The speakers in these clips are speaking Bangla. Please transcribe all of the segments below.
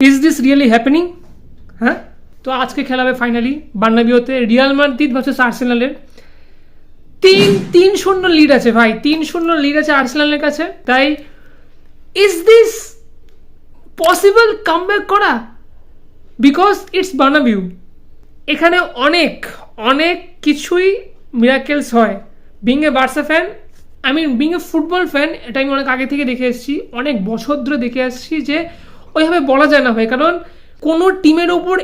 Is this really happening? হ্যাঁ, তো আজকে খেলা হবে ফাইনালি বার্নাবিউতে রিয়াল মাদ্রিদ ভার্সেস আর্সেনালের। 3-0 লিড আছে ভাই, 3-0 লিড আছে আর্সেনালের কাছে। তাই ইজ দিস পসিবল কামব্যাক করা? Because it's Bernabeu. এখানে অনেক অনেক কিছুই মিরাকেলস হয়। Being a Barca fan, being a football fan, এটা আমি অনেক আগে থেকে দেখে এসেছি, অনেক বছর ধরে দেখে আসছি যে ওইভাবে বলা যায় না ভাই। কারণ কোনো টিমের ওপর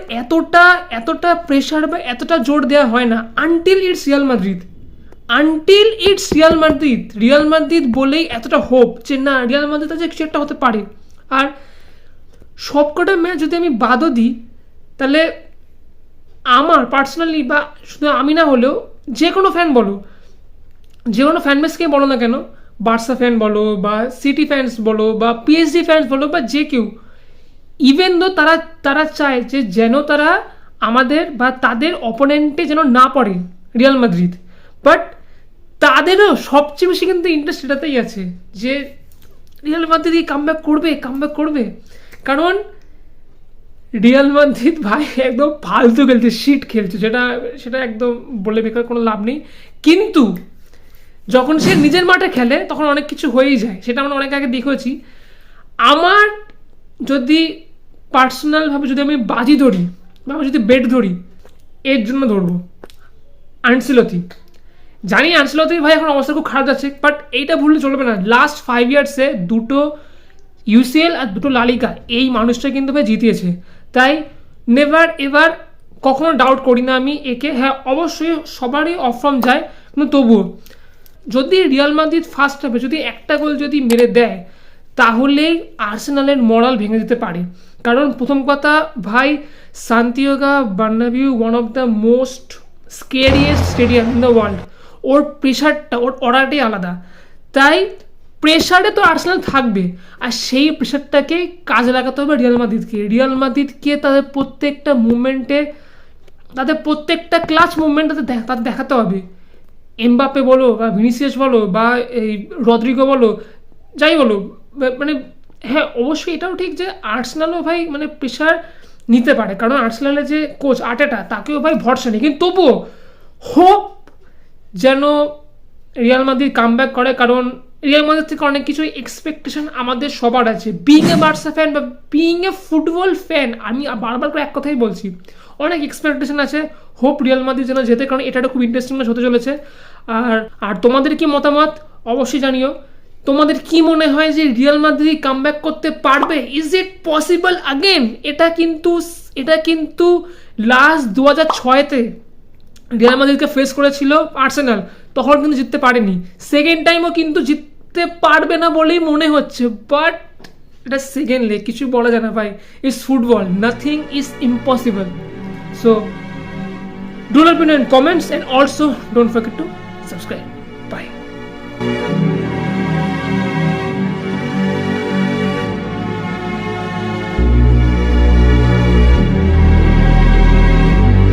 এতটা প্রেশার বা এতটা জোর দেওয়া হয় না until it's Real Madrid. Real Madrid বলেই এতটা হোপ যে না, রিয়াল মাদ্রিদ যে কিছু একটা হতে পারে। আর সবকটা ম্যাচ যদি আমি বাদও দিই, তাহলে আমার পার্সোনালি, বা শুধু আমি না হলেও যে কোনো ফ্যান বলো, যে কোনো ফ্যান বেসকে বলো না কেন, বার্সা ফ্যান বলো বা সিটি ফ্যান্স বলো বা পিএসজি ফ্যান্স বলো বা যে কেউ, ইভেন দো তারা চায় যে যেন তারা আমাদের বা তাদের অপোনেন্টে যেন না পড়ে রিয়াল মাদ্রিদ, বাট তাদেরও সবচেয়ে বেশি কিন্তু ইন্টারেস্ট এটাতেই আছে যে রিয়াল মাদ্রিদ কামব্যাক করবে। কারণ রিয়াল মাদ্রিদ ভাই একদম ফালতু খেলছে, শিট খেলছে, সেটা একদম বলে বেকার কোনো লাভ নেই। কিন্তু যখন সে নিজের মাঠে খেলে তখন অনেক কিছু হয়েই যায়, সেটা আমরা অনেক আগে দেখেছি। আমার যদি পার্সোনালভাবে যদি আমি বাজি ধরি বা আমি যদি বেট ধরি, এর জন্য ধরবো আনসেলতি। জানি আনসেলতি ভাই এখন অবস্থা খুব খারাপ যাচ্ছে, বাট এইটা ভুললে চলবে না। লাস্ট 5 ইয়ার্সে 2টো ইউসিএল আর 2টো লালিগা এই মানুষটা কিন্তু ভাই জিতিয়েছে। তাই নেভার এভার কখনো ডাউট করি না আমি একে। হ্যাঁ, অবশ্যই সবারই অফ ফর্ম যায়, কিন্তু তবুও যদি রিয়াল মাদ্রিদ ফার্স্ট হাফে যদি একটা গোল যদি মেরে দেয়, তাহলেই আর্সেনালের মরাল ভেঙে যেতে পারে। কারণ প্রথম কথা ভাই, Santiago Bernabeu one of the most scariest stadium in the world. ওর প্রেশারটা, ওর অর্ডারটাই আলাদা। তাই প্রেশারে তো আর্সেনাল থাকবে, আর সেই প্রেশারটাকে কাজে লাগাতে হবে রিয়াল মাদ্রিদকে তাদের প্রত্যেকটা মুভমেন্টে, তাদের প্রত্যেকটা ক্লাচ মুভমেন্ট তাদের দেখাতে হবে। এমবাপ্পে বলো বা ভিনিসিয়াস বলো বা এই রদ্রিগো বলো, যাই বলো, মানে হ্যাঁ অবশ্যই এটাও ঠিক যে আর্সেনালও ভাই মানে প্রেশার নিতে পারে, কারণ আর্সেনালের যে কোচ আর্টেটা, তাকেও ভাই ভরসা নেই। কিন্তু তবুও হোপ যেন রিয়াল মাদ্রিদ কামব্যাক করে, কারণ রিয়াল মাদ্রিদ থেকে অনেক কিছু এক্সপেকটেশন আমাদের সবার আছে। বিং এ বার্সা ফ্যান বা বিং এ ফুটবল ফ্যান, আমি বারবার করে এক কথাই বলছি, অনেক এক্সপেকটেশন আছে। হোপ রিয়াল মাদ্রিদ যেন যেতে, কারণ এটা খুব ইন্টারেস্টিং ম্যাচ হতে চলেছে। আর তোমাদের কি মতামত অবশ্যই জানিও। তোমাদের কি মনে হয় যে রিয়াল মাদ্রিদ কামব্যাক করতে পারবে? Is it possible again? এটা কিন্তু লাস্ট 2006-তে রিয়াল মাদ্রিদকে ফেস করেছিল আর্সেনাল, তখন কিন্তু জিততে পারেনি। সেকেন্ড টাইমও কিন্তু জিততে পারবে না বলেই মনে হচ্ছে, বাট এটা সেকেন্ড লেগ, কিছু বলা যায় না ভাই। It's football, nothing is impossible. So do let me know in comments, and also don't forget to subscribe. Bye.